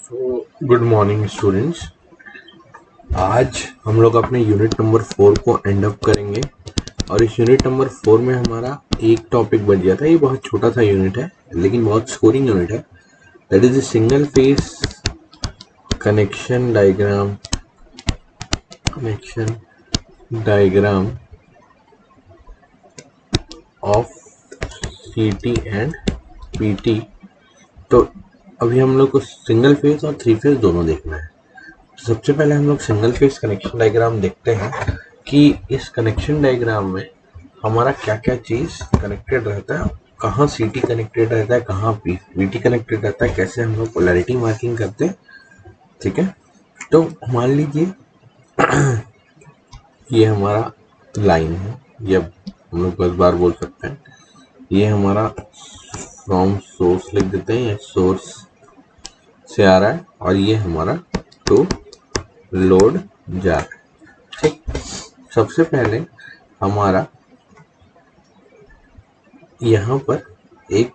Good morning students. आज हम लोग अपने यूनिट नंबर 4 को एंड अप करेंगे और इस यूनिट नंबर 4 में हमारा एक टॉपिक बच गया था। ये बहुत छोटा सा यूनिट है लेकिन बहुत स्कोरिंग यूनिट है। That is single phase connection diagram of सीटी एंड पीटी। तो अभी हम लोग को सिंगल फेस और थ्री फेस दोनों देखना है। सबसे पहले हम लोग सिंगल फेस कनेक्शन डायग्राम देखते हैं कि इस कनेक्शन डायग्राम में हमारा क्या क्या चीज कनेक्टेड रहता है, कहाँ सीटी कनेक्टेड रहता है, कहाँ पीटी कनेक्टेड रहता है, कैसे हम लोग पोलैरिटी मार्किंग करते हैं। ठीक है, तो मान लीजिए ये हमारा लाइन है, ये हम लोग 10 बार बोल सकते हैं। ये हमारा फ्रॉम सोर्स लिख देते हैं, ये सोर्स से आ रहा है और ये हमारा टू लोड जा रहा है। ठीक, सबसे पहले हमारा यहाँ पर एक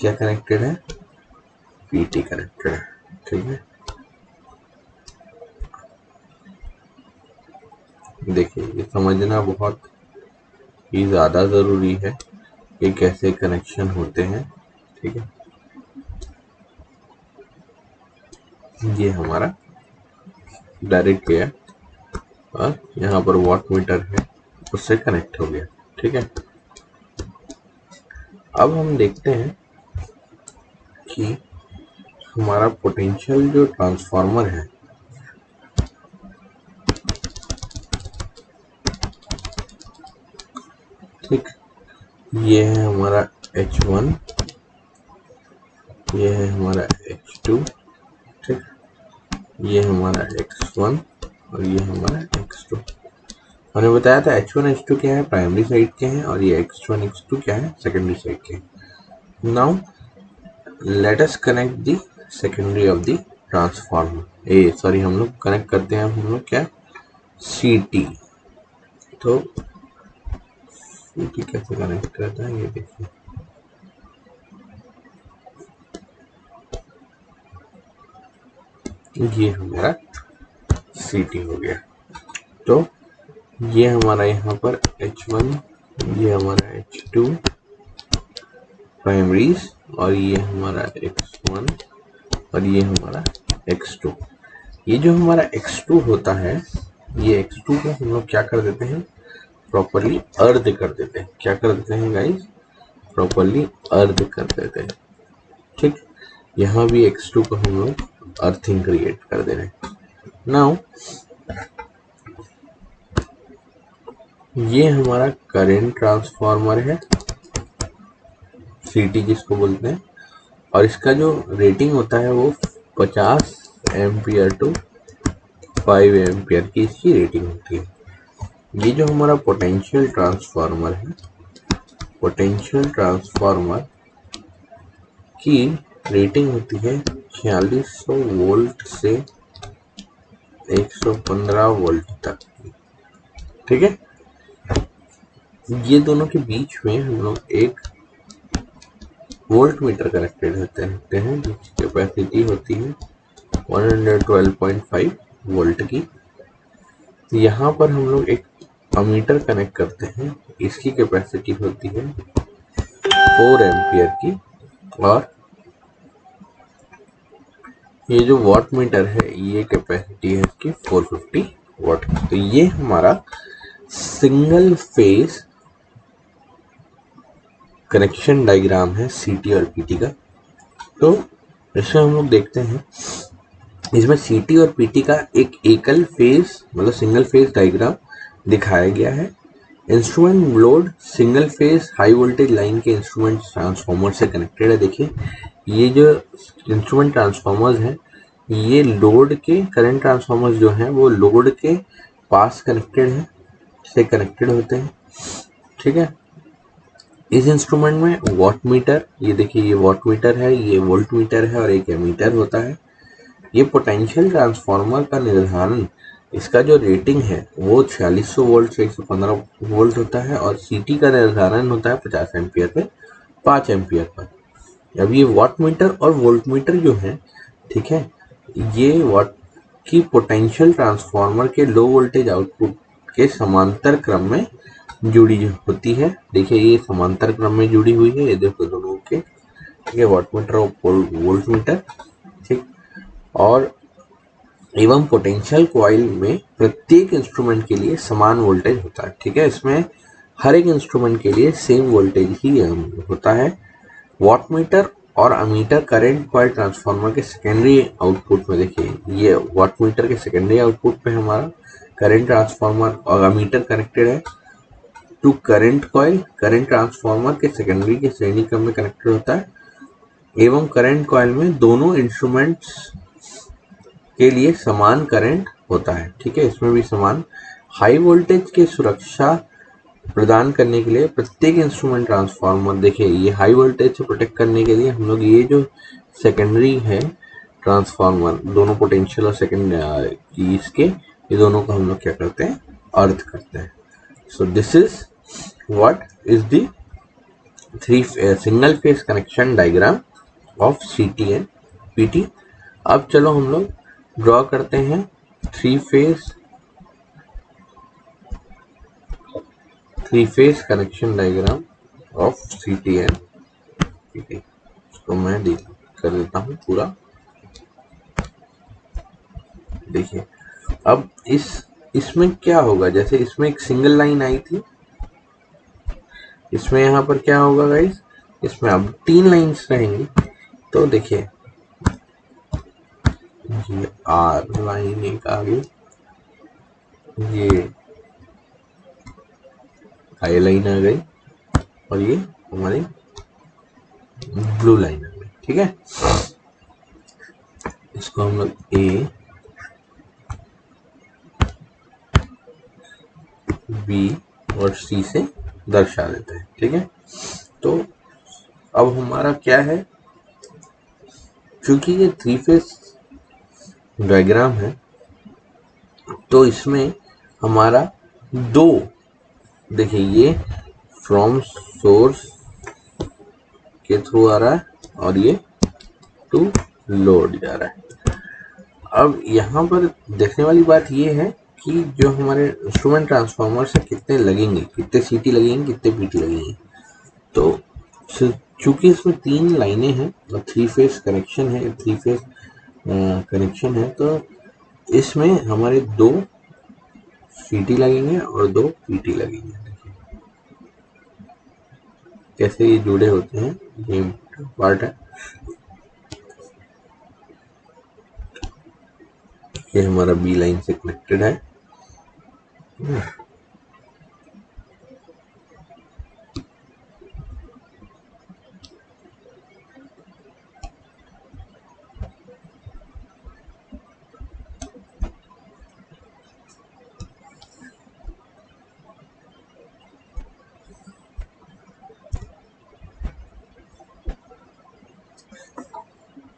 क्या कनेक्टेड है, पीटी कनेक्टेड है। ठीक है, देखिए ये समझना बहुत ही ज्यादा जरूरी है कि कैसे कनेक्शन होते हैं। ठीक है, ये हमारा डायरेक्ट गया और यहाँ पर वॉट मीटर है उससे कनेक्ट हो गया। ठीक है, अब हम देखते हैं कि हमारा पोटेंशियल जो ट्रांसफार्मर है, ठीक, ये है हमारा H1, ये है हमारा H2, ठीक, ये हमारा X1 और ये हमारा X2। हमने बताया था H1 H2 क्या है, प्राइमरी साइड के हैं, और ये X1 X2 क्या है, सेकेंडरी साइड के हैं। Now let us connect the secondary of the transformer. हम लोग कनेक्ट करते हैं हम लोग क्या, CT। तो CT कैसे कनेक्ट करता है ये देखिए, ये हमारा CT हो गया। तो ये हमारा यहाँ पर H1, ये हमारा H2 प्राइमरीज, और ये हमारा X1 और ये हमारा X2। ये जो हमारा X2 होता है, ये X2 को हम लोग क्या कर देते हैं, प्रॉपरली अर्थ कर देते हैं। क्या कर देते हैं गाइस, प्रॉपरली अर्थ कर देते हैं। ठीक, यहाँ भी X2 को हम लोग अर्थिंग क्रिएट कर दे रहे हैं। नाउ ये हमारा करंट ट्रांसफार्मर है, CT जिसको बोलते हैं, और इसका जो रेटिंग होता है वो 50 एम्पियर टू 5 एम्पियर की इसकी रेटिंग होती है। ये जो हमारा पोटेंशियल ट्रांसफार्मर है, पोटेंशियल ट्रांसफार्मर की रेटिंग होती है 4600 वोल्ट से 115 वोल्ट तक। ठीक है, ये दोनों के बीच में हम लोग एक वोल्ट मीटर कनेक्टेड होते हैं जिसकी कैपेसिटी होती है 112.5 वोल्ट की। यहाँ पर हम लोग एक अमीटर कनेक्ट करते हैं, इसकी कैपेसिटी होती है 4 एम्पियर की, और ये जो वॉट मीटर है ये कैपेसिटी है इसकी 450 वॉट की। तो ये हमारा सिंगल फेज कनेक्शन डायग्राम है CT और PT का। तो इसमें हम लोग देखते हैं, इसमें CT और PT का एक एकल फेज मतलब सिंगल फेज डायग्राम दिखाया गया है। Instrument load single phase high voltage line के इंस्ट्रूमेंट ट्रांसफार्मर से कनेक्टेड है। देखिए ये जो इंस्ट्रूमेंट ट्रांसफार्मर्स हैं, ये लोड के करंट ट्रांसफार्मर्स जो हैं वो लोड के पास कनेक्टेड है, से कनेक्टेड होते हैं। ठीक है, इस इंस्ट्रूमेंट में वॉट मीटर, ये देखिए ये वॉट मीटर है, ये वोल्ट मीटर है और एक एमीटर होता है। ये पोटेंशियल ट्रांसफार्मर का निर्धारण, इसका जो रेटिंग है वो 4600 वोल्ट से 115 वोल्ट होता है, और CT का निर्धारण होता है 50 एम्पियर पे 5 एम्पियर पर। अब ये वाट मीटर और वोल्ट मीटर जो है, ठीक है, ये वाट की पोटेंशियल ट्रांसफार्मर के लो वोल्टेज आउटपुट के समांतर क्रम में जुड़ी होती है। देखिए ये समांतर क्रम में जुड़ी हुई है, ये देखो दोनों के, ठीक है, वाट मीटर और वोल्ट मीटर, ठीक। और एवं पोटेंशियल कॉइल में प्रत्येक इंस्ट्रूमेंट के लिए समान वोल्टेज होता है, ठीक है, इसमें हर एक इंस्ट्रूमेंट के लिए सेम वोल्टेज ही होता है। वाट मीटर और अमीटर करंट कॉइल ट्रांसफार्मर के सेकेंडरी आउटपुट में, देखिए ये वाट मीटर के सेकेंडरी आउटपुट पे हमारा करंट ट्रांसफार्मर और अमीटर कनेक्टेड है to current coil. Current transformer के सेकेंडरी के श्रेणी क्रम में कनेक्टेड होता है एवं करंट कॉइल में दोनों इंस्ट्रूमेंट्स के लिए समान करंट होता है, ठीक है, इसमें भी समान। हाई वोल्टेज की सुरक्षा प्रदान करने के लिए प्रत्येक इंस्ट्रूमेंट ट्रांसफार्मर, देखिए ये हाई वोल्टेज से प्रोटेक्ट करने के लिए हम लोग ये जो सेकेंडरी है ट्रांसफार्मर, दोनों पोटेंशियल और सेकेंड इसके, ये दोनों को हम लोग क्या करते हैं, अर्थ करते हैं। So this is what is the single phase connection diagram of सीटी एंड पीटी। अब चलो हम लोग ड्रॉ करते हैं three phase connection diagram of सीटी एंड पीटी। इसको मैं कर देता हूँ पूरा। देखिए अब इसमें क्या होगा, जैसे इसमें एक सिंगल लाइन आई थी, इसमें यहाँ पर क्या होगा गाइस, इसमें अब 3 लाइन्स रहेंगी। तो देखिए ये आर लाइन एक आ गई, ये आई लाइन आ गई और ये हमारी ब्लू लाइन आ गई, ठीक है। इसको हम लोग ए बी और सी से दर्शा देते हैं, ठीक है। तो अब हमारा क्या है, क्योंकि ये 3 फेज डायग्राम है तो इसमें हमारा 2, देखिए ये फ्रॉम सोर्स के थ्रू आ रहा है और ये टू लोड जा रहा है। अब यहाँ पर देखने वाली बात ये है कि जो हमारे इंस्ट्रूमेंट ट्रांसफार्मर से कितने लगेंगे, कितने सीटी लगेंगे, कितने पीटी लगेंगे। तो चूंकि इसमें 3 लाइनें हैं और 3 फेज कनेक्शन है, 3 फेज कनेक्शन है, तो इसमें हमारे 2 सीटी लगेंगे और 2 पीटी लगेंगे। कैसे ये जुड़े होते हैं, ये पार्ट है। ये हमारा बी लाइन से कनेक्टेड है,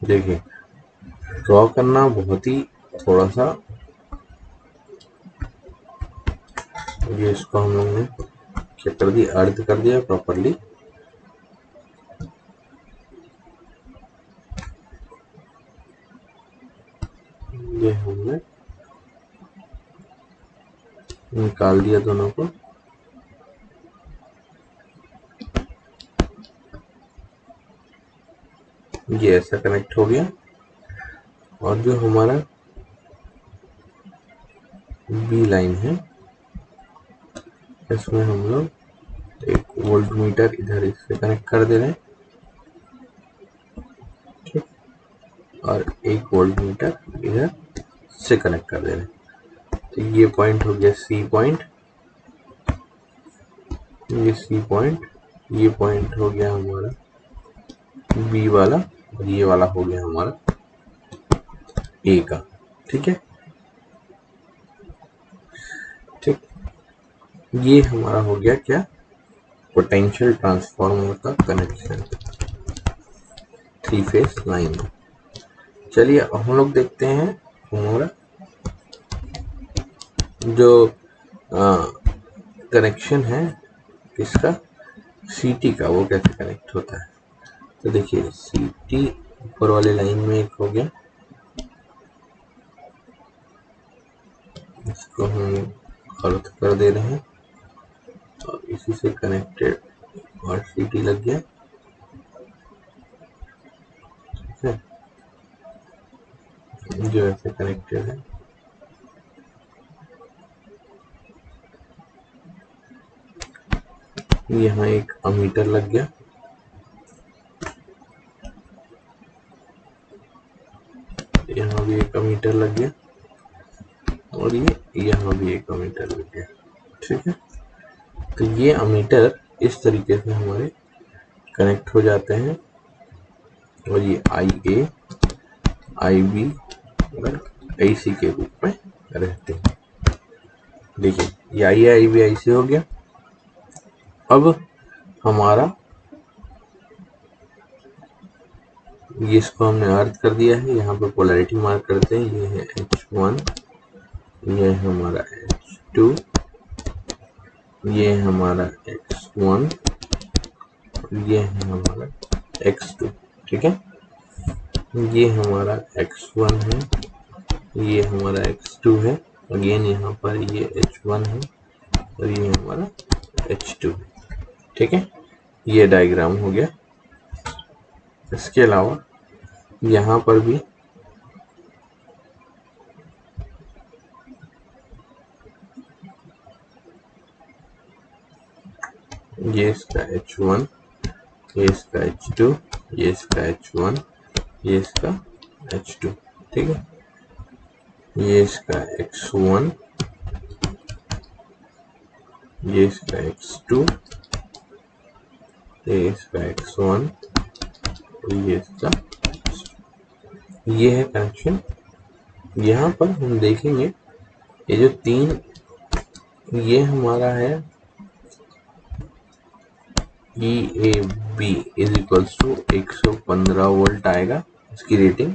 देखिए ड्रॉ करना बहुत ही थोड़ा सा, ये इसको हम लोग ने क्या कर दिया, अर्थ कर दिया प्रॉपरली। ये हमने निकाल दिया दोनों को। ये ऐसा कनेक्ट हो गया और जो हमारा बी लाइन है इसमें हम लोग एक वोल्ट मीटर इधर इससे कनेक्ट कर दे रहे हैं, ठीक, और एक वोल्ट मीटर इधर से कनेक्ट कर दे रहे हैं। तो ये पॉइंट हो गया सी पॉइंट, ये सी पॉइंट, ये पॉइंट हो गया हमारा बी वाला और ये वाला हो गया हमारा ए का, ठीक है। ठीक, ये हमारा हो गया क्या, पोटेंशियल ट्रांसफार्मर का कनेक्शन 3 फेज लाइन। चलिए हम लोग देखते हैं हमारा जो कनेक्शन है किसका, सीटी का, वो कैसे कनेक्ट होता है। तो देखिए CT ऊपर वाले लाइन में एक हो गया, इसको हम अर्थ कर दे रहे हैं और इसी से कनेक्टेड और CT लग गया, ठीक है, जो ऐसे कनेक्टेड है। यहाँ एक अमीटर लग गया, यहाँ भी एक अमीटर लग गया और ये यहाँ भी एक अमीटर लग गया, ठीक है। तो ये अमीटर इस तरीके से हमारे कनेक्ट हो जाते हैं और ये IA, IB और IC के रूप में रहते हैं। देखिए ये IA, IB, IC हो गया। अब हमारा ये इसको हमने अर्थ कर दिया है, यहाँ पे पोलैरिटी मार्क करते हैं, ये है H1, ये है हमारा H2, ये है हमारा X1, ये है हमारा X2, ठीक है। ये हमारा X1 है, ये हमारा X2 है, अगेन यहाँ पर ये H1 है और ये हमारा H2, ठीक है। ये डायग्राम हो गया। इसके अलावा यहाँ पर भी ये इसका H1, ये इसका H2, ये इसका H1, ये इसका H2, ठीक है। ये इसका X1, ये इसका X2, ये इसका X1, ये इसका, ये है कनेक्शन। यहाँ पर हम देखेंगे ये जो तीन, ये हमारा है EAB is equals to 115 volt आएगा इसकी रेटिंग।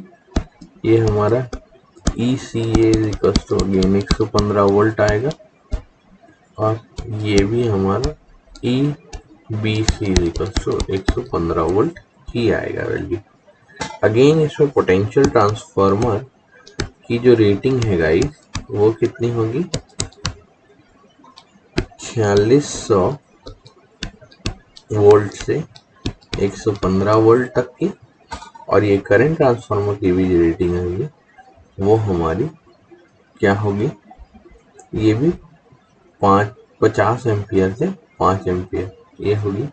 ये हमारा ECA is equals to again 115 volt आएगा और ये भी हमारा EBC is equals to 115 volt ही आएगा वैल्यू। अगेन इसमें पोटेंशियल ट्रांसफार्मर की जो रेटिंग है गाइस वो कितनी होगी, 4600 वोल्ट से 115 वोल्ट तक की। और ये करंट ट्रांसफार्मर की भी रेटिंग है वो हमारी क्या होगी, ये भी 50 एम्पियर से 5 एम्पियर, ये होगी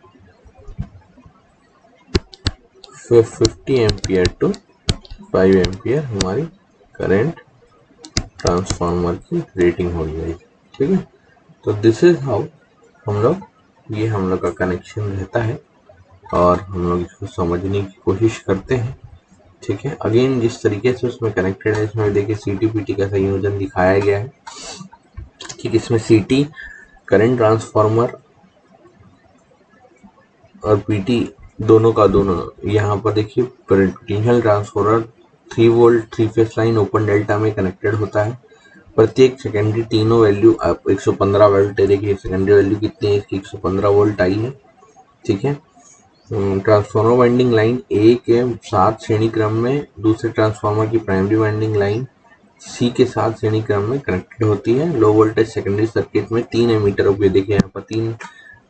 50 एम्पियर टू 5 एम्पियर हमारी करंट ट्रांसफार्मर की रेटिंग हो गई, ठीक है। तो दिस इज हाउ हम लोग, ये हम लोग का कनेक्शन रहता है और हम लोग इसको समझने की कोशिश करते हैं, ठीक है। अगेन जिस तरीके से उसमें कनेक्टेड है, इसमें देखिए CT-PT का संयोजन दिखाया गया है, ठीक। इसमें CT करंट ट्रांसफार्मर और PT दोनों का दोनों, यहाँ पर देखिए potential transformer 3 volt 3 phase line open delta में कनेक्टेड होता है। प्रत्येक सेकेंडरी तीनों वैल्यू 115 वोल्ट है। देखिए सेकेंडरी वैल्यू कितनी है इसकी, 115 वोल्ट आई है, ठीक है। ट्रांसफार्मर वाइंडिंग लाइन ए के साथ श्रेणी क्रम में दूसरे ट्रांसफार्मर की प्राइमरी वाइंडिंग लाइन C के साथ श्रेणी क्रम में कनेक्टेड होती है। लो वोल्टेज सेकेंडरी सर्किट में 3 एमीटर उपयोग, देखिए यहाँ पर 3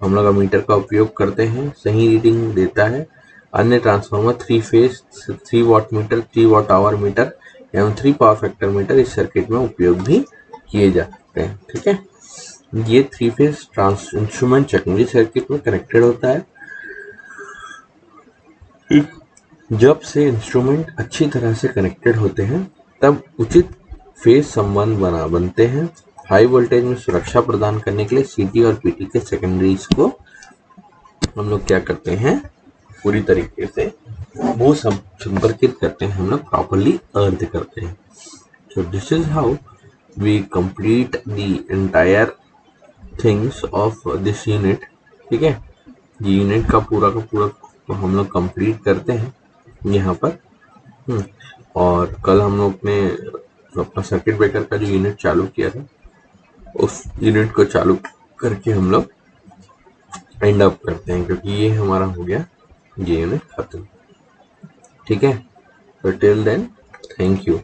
हम लोग एमीटर का उपयोग करते हैं, सही रीडिंग देता है। अन्य transformer 3 phase 3 watt meter, 3 watt hour meter एवं 3 पावर फैक्टर मीटर इस सर्किट में उपयोग भी किए जा सकते हैं, ठीक है। ये 3 फेज इंस्ट्रूमेंट सेकेंडरी सर्किट में कनेक्टेड होता है। जब से इंस्ट्रूमेंट अच्छी तरह से कनेक्टेड होते हैं तब उचित फेज संबंध बनते हैं। हाई वोल्टेज में सुरक्षा प्रदान करने के लिए CT और PT के सेकेंडरीज को हम लोग क्या करते हैं, पूरी तरीके से वो संपर्कित करते हैं, हम लोग प्रॉपरली अर्थ करते हैं। So this is how we complete the entire things of this unit, ठीक है। ये यूनिट का पूरा हम लोग कंप्लीट करते हैं यहाँ पर। और कल हम लोग ने अपना सर्किट ब्रेकर का जो यूनिट चालू किया था उस यूनिट को चालू करके हम लोग एंड अप करते हैं, क्योंकि ये हमारा हो गया ये यूनिट खत्म। ठीक है, तो टिल देन थैंक यू।